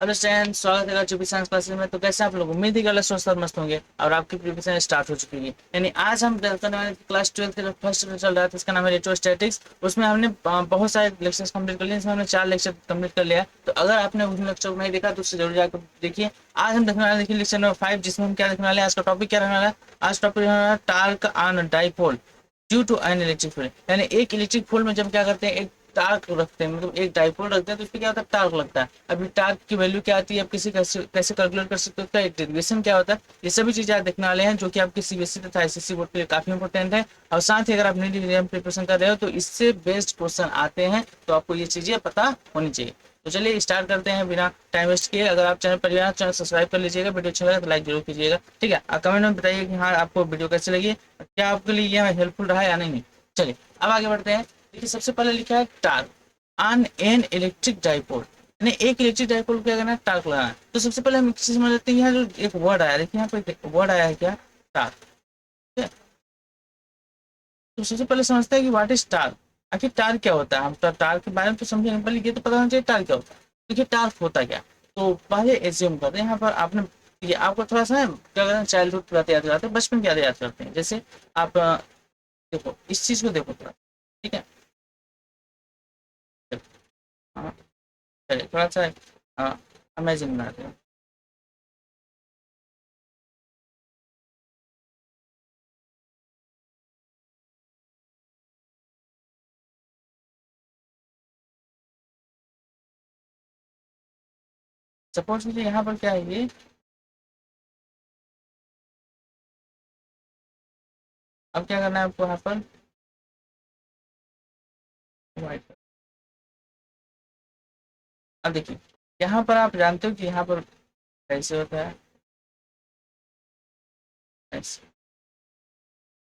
Hello student, स्वागत है जो भी साइंस क्लासेस में। तो कैसे आप लोग, उम्मीद ही गलत स्वस्थ और मस्त होंगे और आपकी प्रिपरेशन स्टार्ट हो चुकी है। यानी आज हम करने वाले क्लास 12 का फर्स्ट चल रहा था, इसका नाम है इलेक्ट्रोस्टैटिक्स। उसमें हमने बहुत सारे लेक्चर्स कंप्लीट कर लिए, इसमें हमने 4 लेक्चर कंप्लीट कर लिया। तो अगर आपने उस लेक्चर को नहीं देखा तो उससे जरूर जाकर देखिए। आज हम देखने वाले देखिए लेक्चर नंबर 5, जिसमें हम क्या देखने वाले हैं। आज का टॉपिक क्या रहने वाला है? आज टॉपिक रहने वाला है torque on dipole due to an electric field. यानी एक इलेक्ट्रिक फील्ड में जब क्या करते हैं, एक टार्क रखते हैं, मतलब एक डाइपोल रखते हैं, तो उसमें क्या होता है, टार्क लगता है। अभी टार्क की वैल्यू क्या आती है, आप किसी कैसे कैसे कैलकुलेट कर सकते हो, उसका डेरिवेशन क्या होता है, ये सभी चीजें आप देखने वाले हैं, जो कि आपके सीबीएसई तथा आईसीएसई बोर्ड के लिए काफी इंपॉर्टेंट है। और साथ ही अगर आप नीट एग्जाम प्रिपरेशन कर रहे हो तो इससे बेस्ट क्वेश्चन आते हैं, तो आपको ये चीजें पता होनी चाहिए। तो चलिए स्टार्ट करते हैं बिना टाइम वेस्ट किए। अगर आप चैनल पर चैनल सब्सक्राइब कर लीजिएगा, वीडियो अच्छा लगा तो लाइक जरूर कीजिएगा, ठीक है। कमेंट में बताइए कि हाँ आपको वीडियो कैसे लगी, क्या आपके लिए ये हेल्पफुल रहा या नहीं। चलिए अब आगे बढ़ते हैं। देखिए सबसे पहले लिखा है torque on an electric dipole, यानी एक इलेक्ट्रिक डाइपोल को क्या करना है, टार्क लगाना है। तो सबसे पहले हम एक चीज समझ लेते हैं, यहाँ जो एक वर्ड आया, देखिए यहाँ पे वर्ड आया है क्या, टार्क, ठीक है। तो सबसे पहले समझते हैं कि व्हाट इज टार्क, आखिर टार्क क्या होता है। हम तो टार्क के बारे में तो समझेंगे, पहले ये तो पता होना चाहिए टार्क क्या होता है। देखिए टार्क होता क्या, तो पहले एज्यूम करते हैं यहाँ पर आपने, ये आपको थोड़ा सा क्या करते हैं, चाइल्डहुड की बातें याद कराते हैं, बचपन की यादें याद करते हैं। जैसे आप देखो इस चीज को देखो थोड़ा, ठीक है। हाँ, चलिए थोड़ा सा अमेजिंग बनाते हैं। सपोज कीजिए यहाँ पर क्या है ये, अब क्या करना है आपको यहाँ पर, white। अब देखिए यहाँ पर आप जानते हो कि यहाँ पर कैसे होता है, ऐसे।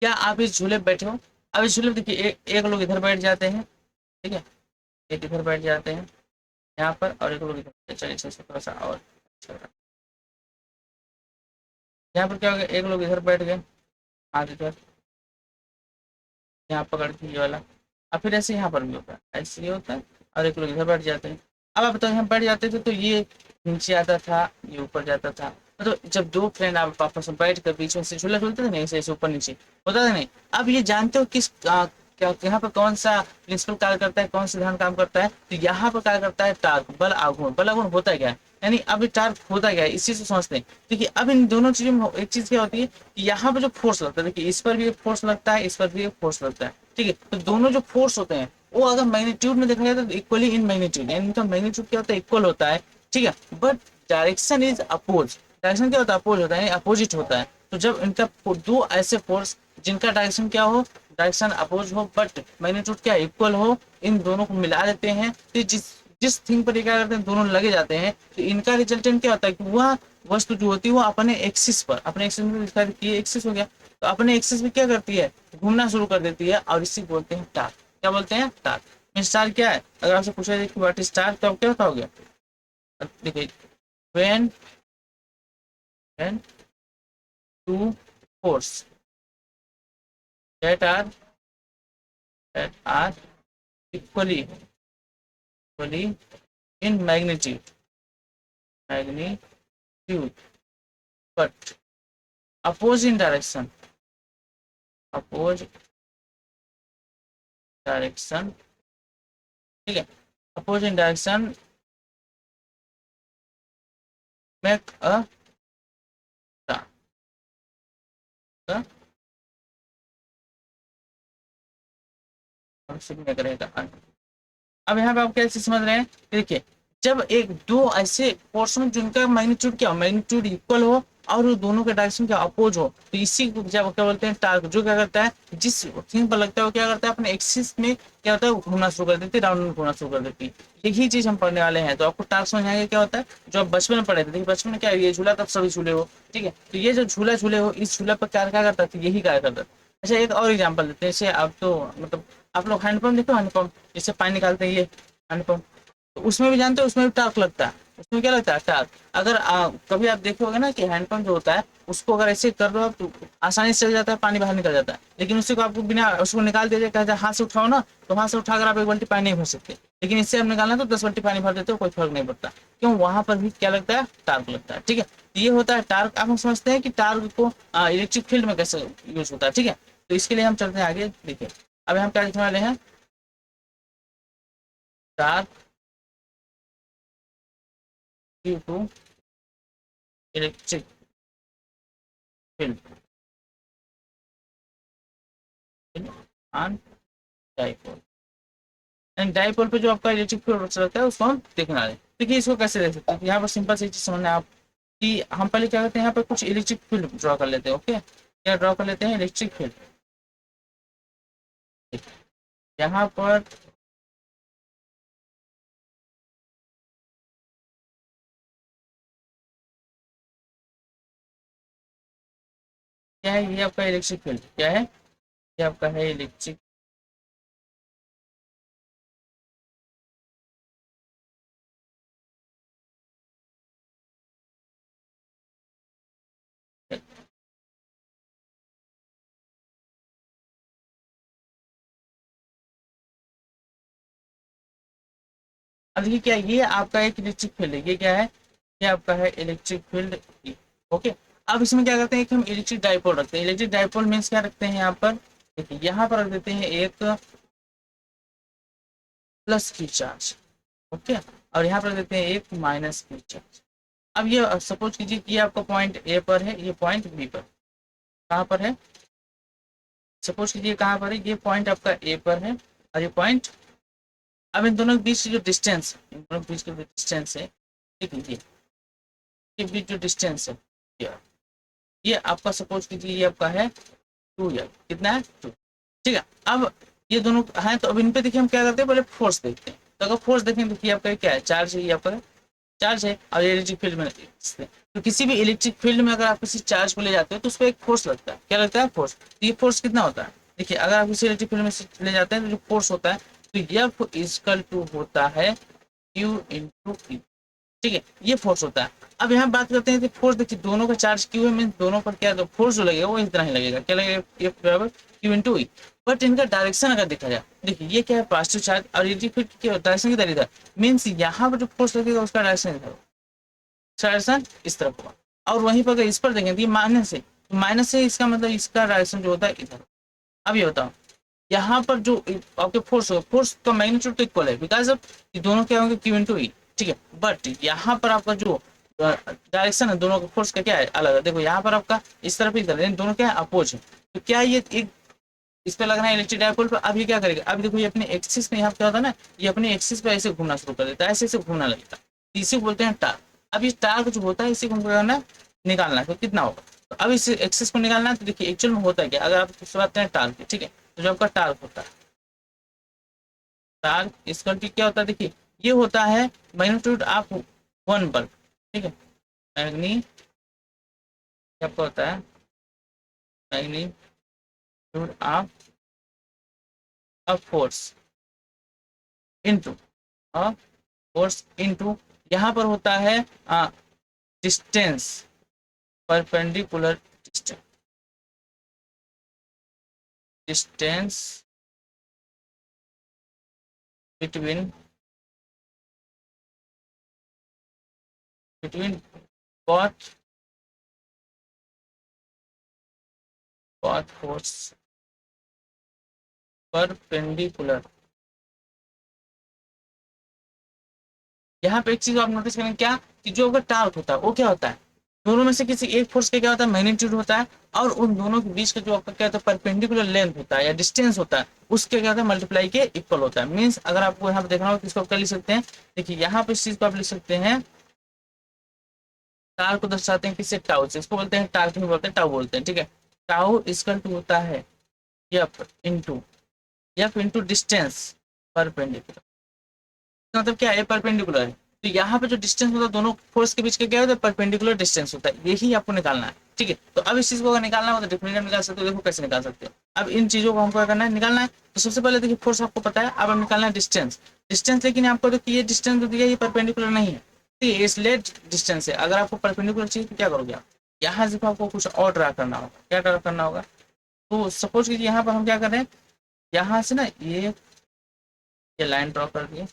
क्या आप इस झूले पे बैठे हो, अब इस झूले पे देखिए एक लोग इधर बैठ जाते हैं, ठीक है, एक इधर बैठ जाते हैं यहाँ पर, और एक लोग इधर, चलिए इससे थोड़ा सा और अच्छा लगा। यहाँ पर क्या हो गया, एक लोग इधर बैठ गए, हाथ इधर, यहाँ पकड़ के ये वाला। और फिर ऐसे यहाँ पर भी होता है, ऐसे ही होता है, और एक लोग इधर बैठ जाते हैं। अब आप बताओ, यहाँ बैठ जाते थे तो ये नीचे आता था, ये ऊपर जाता था। मतलब जब दो फ्रेंड आप आपस में बैठ कर बीच में से झूला झूलते थे ना, ऐसे ऐसे ऊपर नीचे होता था नहीं। अब ये जानते हो किस क्या यहाँ पर कौन सा प्रिंसिपल कार्य करता है, कौन सा सिद्धांत काम करता है, तो यहाँ पर कार्य करता है टार्क, बल आघूर्ण। बल आघूर्ण होता है क्या है, यानी अब टार्क होता क्या है, इस चीज को समझते हैं। देखिए अब इन दोनों चीजों में एक चीज क्या होती है कि यहाँ पर जो फोर्स लगता है, देखिए इस पर भी एक फोर्स लगता है, इस पर भी एक फोर्स लगता है, ठीक है। तो दोनों जो फोर्स होते हैं वो अगर मैग्नीट्यूड में देखा जाए तो इक्वली इन मैग्नीट्यूड, यानी इनका मैग्नीट्यूड क्या होता है, इक्वल होता है, ठीक है। But direction is oppose, direction क्या होता है, अपोज होता है, यानी अपोजिट होता है। तो जब इनका दो ऐसे फोर्स जिनका डायरेक्शन क्या हो, डायरेक्शन अपोज हो, बट मैग्नीट्यूड क्या इक्वल हो, इन दोनों को मिला देते हैं, तो जिस जिस थिंग पर ये क्या करते हैं, दोनों लगे जाते हैं, तो इनका रिजल्टेंट क्या होता है कि वह वस्तु जो होती है वो अपने एक्सिस पर, अपने एक्सिस में, ये एक्सिस हो गया, तो अपने एक्सिस में क्या करती है, घूमना शुरू कर देती है, और इसी को बोलते हैं टार्क। क्या बोलते हैं, टार्क। स्टार क्या है, अगर आपसे पूछा जाए कि व्हाट इज स्टार, तो आप क्या बताओगे। देखिए when when two force that are that are equally in magnitude but opposing oppose direction, ठीक है, opposing direction make a star। अब यहाँ पे आप कैसे समझ रहे हैं, देखिए जब एक दो ऐसे पोर्शन जिनका मैग्नीट्यूड क्या हो, मैग्नीट्यूड इक्वल हो, और वो दोनों के डायरेक्शन के अपोज हो, तो इसी को जब क्या बोलते हैं, टार्क। जो क्या करता है, जिस थिंग पर लगता है वो क्या करता है, अपने एक्सिस में क्या होता है, घूमना शुरू कर देती है, राउंड में घूमना शुरू कर देती है। यही चीज हम पढ़ने वाले हैं, तो आपको टार्क समझ आएगा क्या होता है। जो आप बचपन में पढ़े थे, देखिए बचपन में क्या ये झूला, तब सभी झूले हो, ठीक है। तो ये जो झूला झूले हो, इस झूला पर क्या क्या करता था, यही कार्य करता था। अच्छा एक और एग्जाम्पल देते हैं, जैसे आप तो मतलब आप लोग हैंडपम्प देखो, हैंडपम्प जिससे पानी निकालते हैं, ये हैंडपम्प, तो उसमें भी जानते हो, उसमें भी टार्क लगता है। उसमें क्या लगता है, टार्क। अगर कभी आप देखोगे ना कि हैंडपम्प जो होता है, उसको अगर ऐसे कर दो आप तो आसानी से चल जाता है, पानी बाहर निकल जाता है। लेकिन उसी को आपको बिना उसको निकाल दिया जाए, कहते हैं हाथ से उठाओ ना, तो हाथ से उठाकर आप 1 बाल्टी पानी नहीं भर सकते। लेकिन इससे आप निकालना तो 10 बाल्टी पानी भर देते हो, कोई फर्क नहीं पड़ता। क्यों, वहां पर भी क्या लगता है, टार्क लगता है। ठीक है, तो ये होता है टार्क। आप हम समझते हैं कि टार्क को इलेक्ट्रिक फील्ड में कैसे यूज होता है। ठीक है, तो इसके लिए हम चलते हैं आगे। देखिए अब हम क्या लिखने वाले हैं, torque due to electric field on dipole. And dipole पे जो आपका इलेक्ट्रिक फील्ड रहता है उसको हम देखने वाले हैं। देखिए इसको कैसे देख सकते हैं, यहाँ पर सिंपल सी चीज समझना है आप, कि हम पहले क्या करते हैं, यहाँ पर कुछ इलेक्ट्रिक फील्ड ड्रॉ कर लेते हैं। ओके, क्या ड्रॉ कर लेते हैं, इलेक्ट्रिक फील्ड। यहाँ पर क्या है, ये आपका इलेक्ट्रिक फील्ड क्या है, ये आपका है इलेक्ट्रिक। अब देखिए क्या है, ये आपका एक इलेक्ट्रिक फील्ड है, ये क्या है, ये आपका है इलेक्ट्रिक फील्ड। ओके, अब इसमें क्या करते हैं कि हम इलेक्ट्रिक डाइपोल रखते हैं। इलेक्ट्रिक डाइपोल मीन्स क्या रखते हैं, यहाँ पर देखिए, यहाँ पर रख देते हैं एक प्लस की चार्ज। ओके, और यहाँ पर रख देते हैं एक माइनस की चार्ज। अब ये सपोज कीजिए कि ये आपका पॉइंट ए पर है, ये पॉइंट बी पर, कहाँ पर है, सपोज कीजिए कहाँ पर है, ये पॉइंट आपका ए पर है और ये पॉइंट। अब इन दोनों के बीच जो डिस्टेंस, इन दोनों के बीच का जो डिस्टेंस है, ठीक है, ये बीच जो डिस्टेंस है, ये आपका सपोज कीजिए ये आपका है 2 कितना है 2। ठीक है, अब ये दोनों हैं, तो अब इन पे देखिए हम क्या करते हैं, पहले फोर्स देखते हैं। तो अगर फोर्स देखें तो ये आपका क्या है, चार्ज है, ये आपका चार्ज है, और इलेक्ट्रिक फील्ड में तो किसी भी इलेक्ट्रिक फील्ड में अगर आप किसी चार्ज को ले जाते हो तो उस पर एक फोर्स लगता है। क्या लगता है, फोर्स। तो ये फोर्स कितना होता है, देखिए अगर आप किसी इलेक्ट्रिक फील्ड में ले जाते हैं तो जो फोर्स होता है, तो यह इक्वल टू होता है क्यू इंटू ई। ठीक है, ये फोर्स होता है। अब यहाँ बात करते हैं कि फोर्स, देखिए दोनों का चार्ज क्यू है, मीन दोनों पर क्या, तो फोर्स जो लगेगा वो इतना ही लगेगा, क्या लगेगा, एफ बराबर क्यू इंटू ई। बट इनका डायरेक्शन अगर देखा जाए, देखिए ये क्या है, पॉजिटिव चार्ज, और ये फिर क्या डायरेक्शन की तरह इधर, मीन्स यहाँ पर जो फोर्स लगेगा उसका डायरेक्शन इधर, डायरेक्शन इस तरफ होगा। और वहीं पर अगर इस पर देखें तो ये माइनस है, तो माइनस से इसका मतलब इसका डायरेक्शन जो होता है इधर। अब ये बताओ, यहाँ पर जो आपके फोर्स होगा, फोर्स का मैग्नीट्यूड तो इक्वल है, बिकॉज ऑफ दोनों क्या होंगे, क्यू इंटू ई। ठीक है, बट यहाँ पर आपका जो डायरेक्शन है दोनों का फोर्स का क्या है, अलग है। देखो यहाँ पर आपका इस तरफ ही दोनों क्या है, अपोज है। तो क्या ये एक इस पे लगना है इलेक्ट्रिक डायपोल पर। अब ये क्या करेगा, अब देखो ये अपने एक्सिस पे यहाँ क्या होता है ना, ये अपने एक्सिस पे ऐसे घूमना शुरू कर देता है, ऐसे ऐसे घूमना लगता है, इसी को बोलते हैं टार्क। अब इस टार्क जो होता है इसी को हमको करना निकालना है, तो कितना होगा। तो अब इस एक्सिस को निकालना है, तो देखिए एक्चुअल में होता है क्या, अगर आप बात करें टार्क की, ठीक है, तो जो आपका टार्क होता है, टार्क इसका क्या होता है, देखिए ये होता है मैग्नीट्यूड ऑफ वन बल्ब। ठीक है, मैग्नीट्यूड आपका होता है magnitude of a force into force into, यहाँ पर होता है distance, perpendicular distance, distance between between both force perpendicular. यहाँ पे एक चीज आप नोटिस करेंगे क्या, कि जो अगर टार्क होता है वो क्या होता है, दोनों में से किसी एक फोर्स का क्या होता है, मैग्नीट्यूड होता है, और उन दोनों के बीच का जो आपका क्या होता है, परपेंडिकुलर लेंथ होता है या डिस्टेंस होता है, उसके क्या होता है, मल्टीप्लाई के इक्वल होता है। मीन्स अगर आपको यहाँ पे देखना हो, किसको आप क्या लिख सकते हैं, देखिए यहाँ पे इस चीज को आप लिख सकते हैं, टार्क को दर्शाते हैं किससे, टाउ से, इसको बोलते हैं टार्क नहीं बोलते, टाउ बोलते हैं। ठीक है, टाउ इसका होता है एफ इंटू डिस्टेंस परपेंडिकुलर, मतलब क्या है, परपेंडिकुलर है। तो यहाँ पे जो डिस्टेंस होता है दोनों फोर्स के बीच का क्या होता है, परपेंडिकुलर डिस्टेंस होता है, यही आपको निकालना है। ठीक है, तो अब इस चीज को अगर निकालना हो तो डिफरेंशियल निकाल सकते हो। देखो कैसे निकाल सकते हो, अब इन चीजों को हमको करना है, निकालना है। तो सबसे पहले देखिए फोर्स आपको पता है, अब हम निकालना है डिस्टेंस। डिस्टेंस लेकिन आपको देखिए ये डिस्टेंस जो दिया ये परपेंडिकुलर नहीं है, ठीक है, इसलिए डिस्टेंस है। अगर आपको परपेंडिकुलर चाहिए तो क्या करोगे आप, यहाँ से आपको कुछ और ड्रा करना होगा। क्या ड्रा करना होगा, तो सपोज कीजिए यहाँ पर हम क्या कर रहे हैं, यहाँ से ना ये लाइन ड्रॉ कर दिए,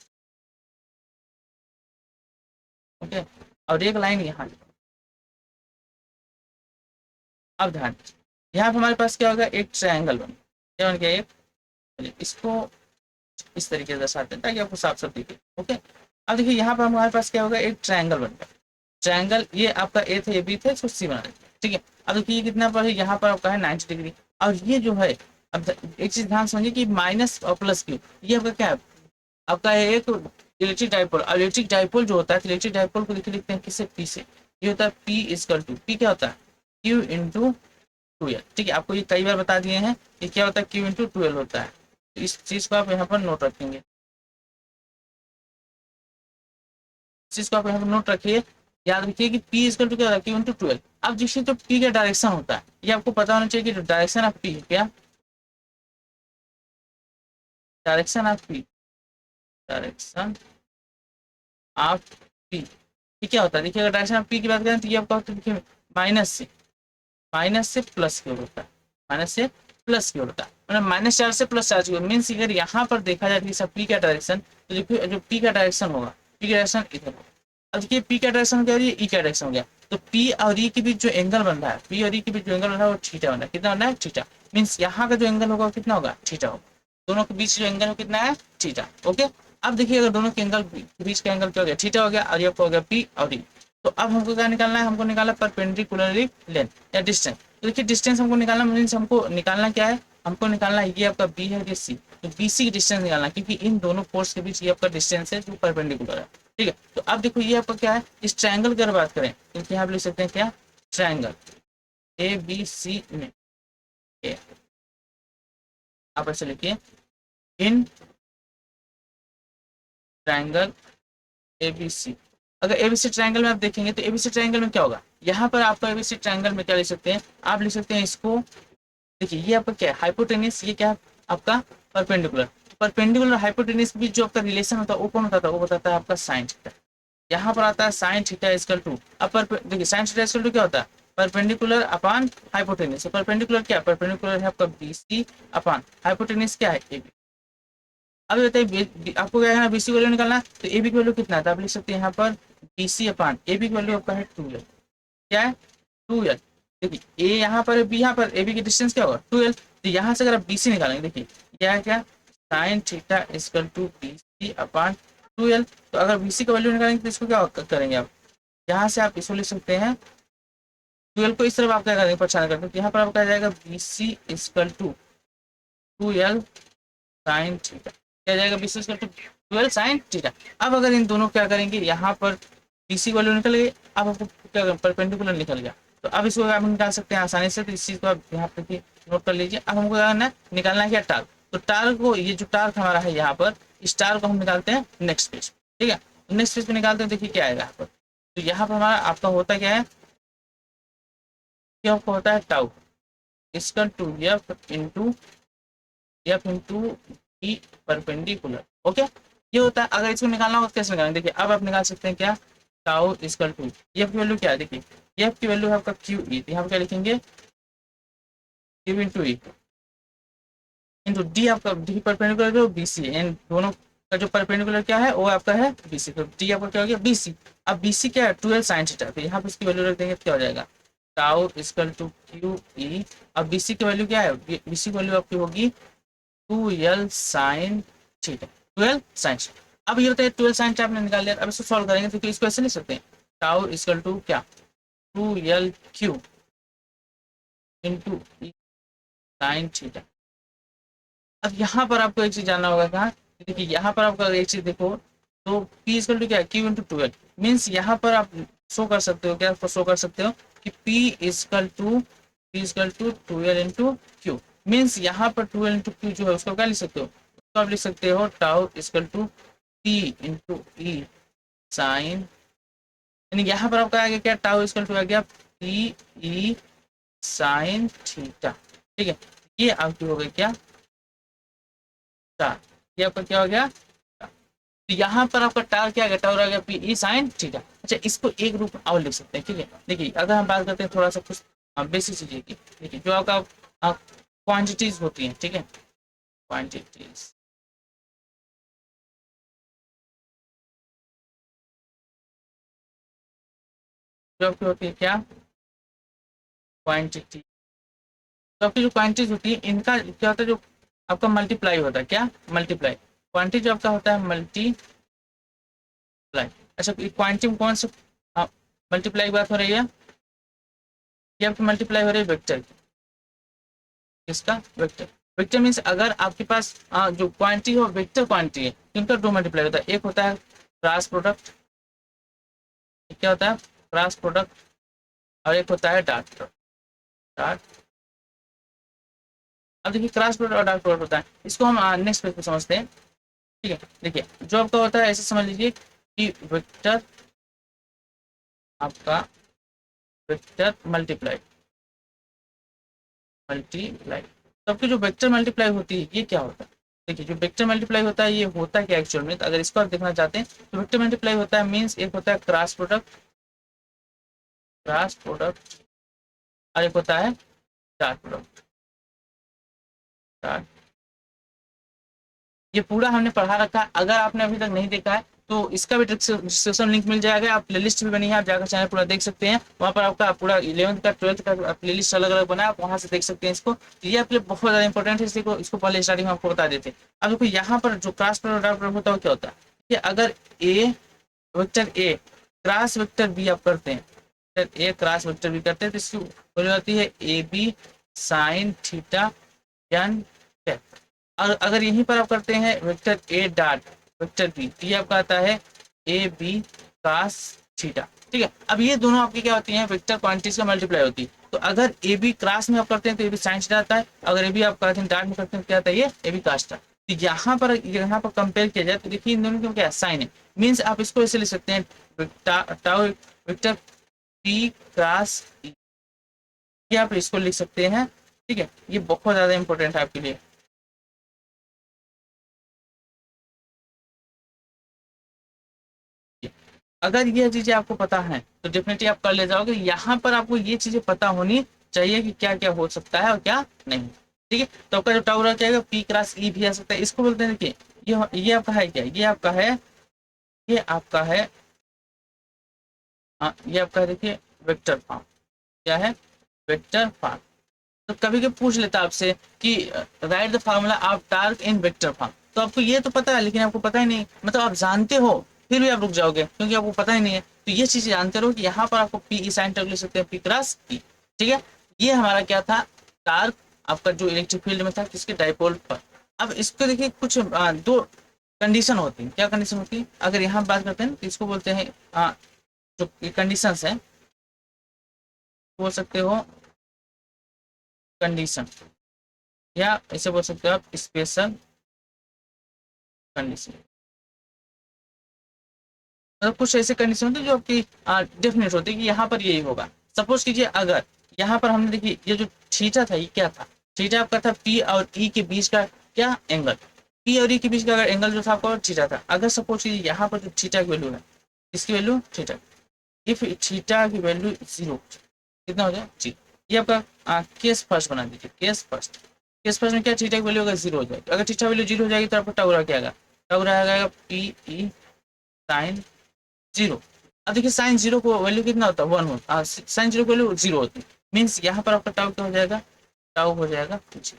ओके, और एक लाइन यहाँ। अब ध्यान दीजिए, यहाँ पे हमारे पास क्या होगा, एक ट्रायंगल बन क्या बन गया, एक, चलिए इसको इस तरीके से दर्शाते हैं ताकि आपको साफ साफ दिखे। ओके, अब देखिए यहाँ पर हमारे पास क्या होगा, एक ट्रायंगल बन गया। ट्रायंगल ये आपका ए था, ये बी था, इसको सी बना देते हैं। ठीक है, अब देखिए ये कितना पर है, यहाँ पर आपका है 90 डिग्री। और ये जो है, अब एक चीज ध्यान समझिए कि माइनस और प्लस क्यू, ये आपका क्या है, आपका है एक इलेक्ट्रिक डाइपोल। और इलेक्ट्रिक डाइपोल जो होता है, इलेक्ट्रिक डाइपोल को देखिए लिखते हैं किससे, पी से। ये होता है पी इजकल टू, पी क्या होता है, क्यू इंटू ट्वेल्व। ठीक है, आपको ये कई बार बता दिए हैं कि क्या होता है, क्यू इंटू ट्वेल्व होता है। तो इस चीज को आप यहाँ पर नोट रखेंगे, इस चीज को आप यहाँ पर नोट रखिए। याद रखिए कि पी इजकल टू क्या होता है, क्यू इंटू ट्वेल्व। अब जिससे जो पी का डायरेक्शन होता है, ये आपको पता होना चाहिए कि जो डायरेक्शन ऑफ पी क्या, direction of P, direction of P, ये क्या होता है, देखिए अगर डायरेक्शन ऑफ पी की बात करें तो ये आपका होता है, देखिए माइनस से प्लस की ओर होता है, माइनस से प्लस की ओर होता है, मतलब -4 से +4 की ओर। मीन्स अगर यहाँ पर देखा जाए कि सब पी का डायरेक्शन, तो देखिए जो पी का डायरेक्शन होगा, पी का डायरेक्शन इधर होगा। अब देखिए पी का डायरेक्शन क्या हो, ई का डायरेक्शन हो गया। तो पी और ई के बीच जो एंगल बन रहा है, पी और ई के बीच जो एंगल बन रहा है वो थीटा बन रहा है। कितना बन रहा है, थीटा। मीन्स यहाँ का जो एंगल होगा कितना होगा, थीटा होगा। दोनों के बीच जो एंगल हो कितना है, थीटा। ओके, अब देखिए अगर दोनों के एंगल बीच का एंगल क्या हो गया, थीटा हो गया, और ये हो गया पी और ई। तो अब हमको क्या निकालना है, हमको निकालना परपेंडिकुलरली लेंथ या डिस्टेंस। तो देखिए डिस्टेंस हमको निकालना, मीन्स हमको निकालना क्या है, हमको निकालना है ये आपका बी है, ये सी। तो बी सी की डिस्टेंस निकालना, क्योंकि इन दोनों फोर्स के बीच ये आपका डिस्टेंस है जो परपेंडिकुलर है। ठीक है, तो अब देखो ये आपका क्या है, इस ट्रायंगल की अगर बात करें तो यहाँ आप लिख सकते हैं क्या, ट्रायंगल ए बी सी में, आप ऐसे लिखिए, इन ट्रायंगल एबीसी। अगर एबीसी ट्रायंगल में आप देखेंगे तो एबीसी ट्रायंगल में क्या होगा, यहाँ पर आपका एबीसी ट्रायंगल में क्या लिख सकते हैं, आप लिख सकते हैं इसको, देखिए ये आपका क्या है, हाइपोटेनिस, ये क्या है आपका परपेंडिकुलर। परपेंडिकुलर हाइपोटेनिस के बीच जो आपका रिलेशन होता है वो कौन होता है, वो बताता है आपका साइन थीटा। यहाँ पर आता है साइन थीटा इजकल टू, अब देखिए साइन थीटा इजकल टू क्या होता है, परपेंडिकुलर अपॉन हाइपोटेनिस। परपेंडिकुलर क्या है, परपेंडिकुलर है आपका बीसी अपॉन हाइपोटेनिस क्या है, एबी। अब बताइए आपको क्या है ना, बीसी वैल्यू निकालना है, तो ए बी की वैल्यू कितना है, तो आप लिख सकते हैं यहाँ पर बीसी अपान ए बी की वैल्यू आपका है 2l। क्या है, 2l। देखिए ए यहाँ पर है, बी यहाँ पर, ए बी की डिस्टेंस क्या होगा 2l। तो यहाँ से अगर आप बीसी निकालेंगे, देखिए क्या है, क्या sine theta is equal to BC upon 2l। तो अगर बीसी का वैल्यू निकालेंगे तो इसको क्या करेंगे आप, यहाँ से आप इसको लिख सकते हैं 12 को, इस तरफ आप क्या करेंगे, परेशान करते हैं, तो यहाँ पर आपका आ जाएगा BC is equal to 2l sine theta, क्या जाएगा, BC equal to 12 sine theta. अब अगर इन दोनों क्या करेंगे, यहाँ पर बीसी वैल्यू निकल गई, अब आपको क्या परपेंडिकुलर निकल गया। तो अब इसको आप निकाल सकते हैं आसानी से। तो इस चीज को आप यहाँ पे नोट कर लीजिए। अब हमको क्या करना है, निकालना है क्या, टार्क। तो टार्क को, ये जो टार्क हमारा है यहाँ पर, इस टार्क को हम निकालते हैं नेक्स्ट पेज। ठीक है, नेक्स्ट पेज पे निकालते हैं, देखिए क्या आएगा यहाँ पर। तो यहाँ पर हमारा आपका होता क्या है, क्या आपका होता है टाउ इसका two F into E perpendicular. Okay, ये होता है। अगर इसको निकालना हो तो कैसे निकालेंगे, देखिए अब आप निकाल सकते हैं क्या, टाउ इजकल टू, एफ की वैल्यू क्या है, देखिए एफ की वैल्यू है आपका क्यू ई, यहाँ पर क्या लिखेंगे, Q into E into D, आपका डी परपेंडिकुलर जो बी सी, इन दोनों का जो परपेंडिकुलर क्या है वो आपका है बी सी। तो डी आपका क्या हो गया, बी सी। अब बी सी क्या है, 12 साइन थीटा। तो यहाँ पर इसकी वैल्यू रख देंगे, क्या हो जाएगा, tau is equal to Q E. अब बी सी की वैल्यू क्या है, बी सी की वैल्यू आपकी होगी 2l साइन थीटा, 12 साइन। अब ये होता है 12 साइन थीटा आपने निकाल लिया। अब इसको सॉल्व करेंगे तो इसको ऐसे लिख सकते हैं, टाउ इक्वल टू क्या, 2l Q into sine theta. अब यहाँ पर आपको एक चीज जानना होगा, कहाँ, देखिए यहाँ पर आपको एक चीज देखो, तो p इक्वल टू क्या, q इंटू 12। मीन्स यहाँ पर आप शो कर सकते हो, क्या शो कर सकते हो कि p equal to 12 into Q. Means यहाँ पर 12 इंटू क्यू जो है उसको क्या लिख सकते हो, उसको आप लिख सकते हो tau equal to p into E sine, यानी यहाँ पर आपका आ गया क्या, टाउ इक्वल टू आ गया p ई साइन थीटा। ठीक है, ये आपकी हो गई क्या, टार। ये आपका क्या हो गया, तो यहाँ पर आपका टार क्या आ गया, टावर आ गया पी ई साइन थीटा। अच्छा, इसको एक रूप में और लिख सकते हैं। ठीक है, देखिए अगर हम बात करते हैं थोड़ा सा कुछ बेसिक चीजें की, देखिए जो आपका क्वांटिटीज होती हैं, ठीक है, क्वांटिटीज जो आपकी होती है क्या, क्वांटिटी। तो आपकी जो क्वांटिटीज होती है इनका क्या होता है, जो आपका मल्टीप्लाई होता है, क्या मल्टीप्लाई, क्वांटिटी जो आपका होता है मल्टीप्लाई। अच्छा क्वांटिटी में कौन सा मल्टीप्लाई की बात हो रही है, ये आपकी मल्टीप्लाई हो रही है वेक्टर की, किसका, वेक्टर। वेक्टर मीन्स अगर आपके पास जो क्वांटिटी हो वेक्टर क्वांटिटी है, इनका दो मल्टीप्लाई होता है, एक होता है क्रॉस प्रोडक्ट, क्या होता है क्रॉस प्रोडक्ट, और एक होता है डॉट प्रोडक्ट, डॉट। अब देखिए क्रॉस प्रोडक्ट और डॉट प्रोडक्ट होता है, इसको हम नेक्स्ट पेज पे समझते हैं। ठीक है, देखिए जो आपका होता है ऐसे समझ लीजिए कि वेक्टर, आपका वेक्टर मल्टीप्लाई, मल्टीप्लाई, तो आपकी जो वेक्टर मल्टीप्लाई होती है ये क्या होता है, देखिए जो वेक्टर मल्टीप्लाई होता है ये होता है क्या एक्चुअल में, तो अगर इसको आप देखना चाहते हैं तो वेक्टर मल्टीप्लाई होता है मीन्स एक होता है क्रॉस प्रोडक्ट, क्रॉस प्रोडक्ट, और एक होता है डॉट प्रोडक्ट, डॉट। ये पूरा हमने पढ़ा रखा है, अगर आपने अभी तक नहीं देखा है तो इसका भी डिस्क्रिप्शन लिंक मिल जाएगा, आप प्लेलिस्ट भी बनी है, आप जाकर चैनल पूरा देख सकते हैं, वहाँ पर आपका पूरा 11th का 12th का प्लेलिस्ट अलग अलग बना है, आप वहाँ से देख सकते हैं इसको। तो ये आपके लिए बहुत ज़्यादा इंपॉर्टेंट है, इसको इसको पहले स्टार्टिंग में आपको बता देते हैं। अब देखो यहाँ पर जो क्रॉस प्रोडक्ट होता है क्या होता है कि अगर a vector A cross vector B आप करते हैं, vector A cross vector B करते हैं तो इसकी वैल्यू आती है A B sine theta N. और अगर यहीं पर आप करते हैं vector A dot vector B, तो ये आपका आता है ए बी कास थीटा। ठीक है, अब ये दोनों आपकी क्या होती हैं, वेक्टर क्वांटिटीज का मल्टीप्लाई होती है। तो अगर ए बी क्रॉस में आप करते हैं तो ए बी साइन थीटा आता है, अगर ए बी आप करते हैं डॉट में करते हैं तो क्या आता है, ये ए बी कास थीटा। तो यहाँ पर कंपेयर किया जाए तो देखिए इन दोनों में क्या साइन है, मीन्स आप इसको ऐसे लिख सकते हैं टाउ वेक्टर पी क्रॉस ई, ये आप इसको लिख सकते हैं। ठीक है, ये बहुत ज्यादा इंपॉर्टेंट है आपके लिए। अगर ये चीजें आपको पता है तो डेफिनेटली आप कर ले जाओगे, यहाँ पर आपको ये चीजें पता होनी चाहिए कि क्या क्या हो सकता है और क्या नहीं। ठीक है, तो आपका जो टावर क्या है पी क्रॉस ई भी आ सकता है, इसको बोलते हैं देखिए ये आपका है क्या, ये आपका है, ये आपका है ये आपका है देखिए वेक्टर फॉर्म, क्या है वेक्टर फॉर्म। तो कभी कभी पूछ लेता आपसे कि right the formula of torque in vector form, तो आपको ये तो पता है लेकिन आपको पता ही नहीं, मतलब आप जानते हो फिर भी आप रुक जाओगे क्योंकि आपको पता ही नहीं है। तो ये चीजें जानते रहो कि यहाँ पर आपको पी ई साइन टर्म लिख सकते हैं पी क्रॉस ई। ठीक है, ये हमारा क्या था, टार्क आपका जो इलेक्ट्रिक फील्ड में था किसके, डाइपोल पर। अब इसको देखिए कुछ दो कंडीशन होती है, क्या कंडीशन होती है, अगर यहाँ बात करते हैं तो इसको बोलते हैं जो कंडीशन है, बोल सकते हो कंडीशन, या ऐसे बोल सकते हो आप स्पेशल कंडीशन। मतलब कुछ ऐसे कंडीशन होती है जो आपकी डेफिनेट होती है कि यहाँ पर यही होगा। सपोज कीजिए अगर यहाँ पर हमने देखिए ये जो थीटा था ये क्या था, थीटा आपका था पी और ई के बीच का क्या एंगल, पी और ई के बीच का अगर एंगल जो था आपका थीटा था। अगर सपोज कीजिए यहाँ पर जो थीटा की वैल्यू है, इसकी वैल्यू थीटा, इफ थीटा की वैल्यू 0, कितना हो जाए जी, ये आपका केस फर्स्ट बना दीजिए, केस फर्स्ट। केस फर्स्ट में क्या थीटा की वैल्यू अगर 0 हो जाएगी, अगर थीटा वैल्यू 0 हो जाएगी तो आपको टाउ क्या आएगा, टाउ आएगा पी ई साइन 0। अब देखिए साइन 0 को वैल्यू कितना होता है 1 होता, साइन 0 की वैल्यू 0 होती है, मीन्स यहाँ पर आपका टाउ क्या हो जाएगा, टाउ हो जाएगा 0।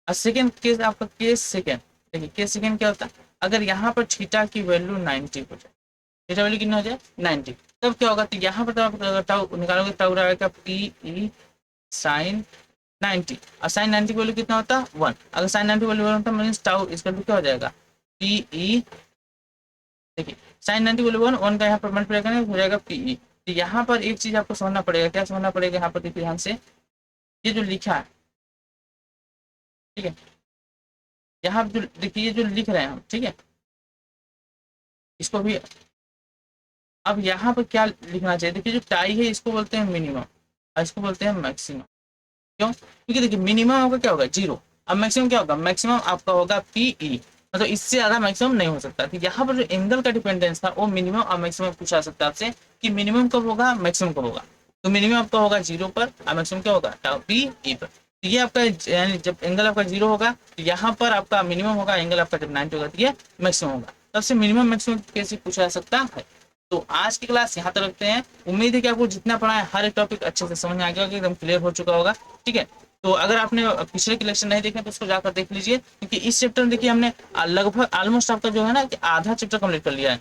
और सेकेंड केस आपका केस सेकेंड, देखिए केस सेकेंड क्या होता है, अगर यहाँ पर थीटा की वैल्यू 90 हो जाए, थीटा वैल्यू कितना हो जाए 90, तब क्या होगा, तो यहाँ पर आप टाउ निकालोगे टाउ आएगा पी ई साइन 90, और साइन 90 की वैल्यू कितना होता है 1। अगर साइन 90 वैल्यू 1 होता है मीन्स टाउ इसका क्या हो जाएगा पी ई, देखिए साइन 90 वैल्यू 1 1 का यहाँ पर मल्टीप्लाई करेंगे हो जाएगा पी ई। तो यहाँ पर एक चीज आपको समझना पड़ेगा, क्या समझना पड़ेगा यहाँ पर देखिए ध्यान से, ये जो लिखा है, ठीक है, यहाँ जो देखिए जो लिख रहे हैं हम, ठीक है, इसको भी अब यहाँ पर क्या लिखना चाहिए, देखिए जो टाई है इसको बोलते हैं मिनिमम और इसको बोलते हैं मैक्सिमम। क्यों, क्योंकि देखिए मिनिमम आपका क्या होगा 0, अब मैक्सिमम क्या होगा, मैक्सिमम आपका होगा पीई, मतलब इससे ज्यादा मैक्सिमम नहीं हो सकता। तो यहाँ पर जो एंगल का डिपेंडेंस था वो मिनिमम और मैक्सिमम पूछा सकता है आपसे कि मिनिमम कब होगा मैक्सिमम कब होगा, तो मिनिमम आपका होगा 0 पर और मैक्सिमम क्या होगा पीई पर। तो ये आपका यानी जब एंगल आपका 0 होगा तो यहाँ पर आपका मिनिमम होगा, एंगल आपका जब 90 होगा तो ये मैक्सिमम होगा, तब से मिनिमम मैक्सिमम कैसे पूछा जा सकता है। तो आज की क्लास यहाँ तक रखते हैं। उम्मीद है कि आपको जितना पढ़ा है हर एक टॉपिक अच्छे से समझ में आ गया होगा, एकदम क्लियर हो चुका होगा। ठीक है, तो अगर आपने पिछले के लेक्चर नहीं देखे तो उसको जाकर देख लीजिए, क्योंकि इस चैप्टर में देखिए हमने लगभग ऑलमोस्ट आपका जो है ना कि आधा चैप्टर कंप्लीट कर लिया है।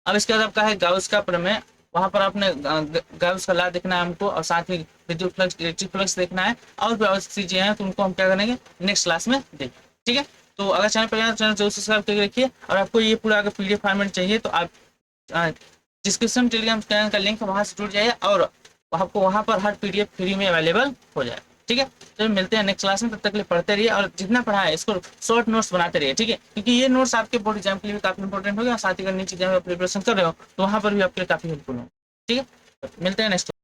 अब इसके बाद आपका है गाउस का प्रमेय, वहां पर आपने गाउस का लॉ देखना है हमको, और साथ ही विद्युत फ्लक्स, इलेक्ट्रिक फ्लक्स देखना है, और भी आवश्यक चीजें हैं तो उनको हम क्या करेंगे नेक्स्ट क्लास में देखें। ठीक है, तो अगर चैनल पर चैनल जरूर सब्सक्राइब करके रखिए, और आपको ये पूरा अगर पीडीएफ फॉर्मेट चाहिए तो आप डिस्क्रिप्शन टेलीग्राम चैनल का लिंक वहां से जुड़ जाइए, और आपको वहां पर हर पीडीएफ फ्री में अवेलेबल हो जाए। ठीक है, तो मिलते हैं नेक्स्ट क्लास में, तब तक के लिए पढ़ते रहिए, और जितना पढ़ा है इसको शॉर्ट नोट्स बनाते रहिए। ठीक है, क्योंकि ये नोट्स आपके बोर्ड एग्जाम के लिए भी काफी इंपॉर्टेंट होगा, और साथ ही अगर नई चीजें प्रिपरेशन कर रहे हो तो वहां पर भी आपके लिए काफी हेल्पफुल हो। ठीक है, तो मिलते हैं नेक्स्ट।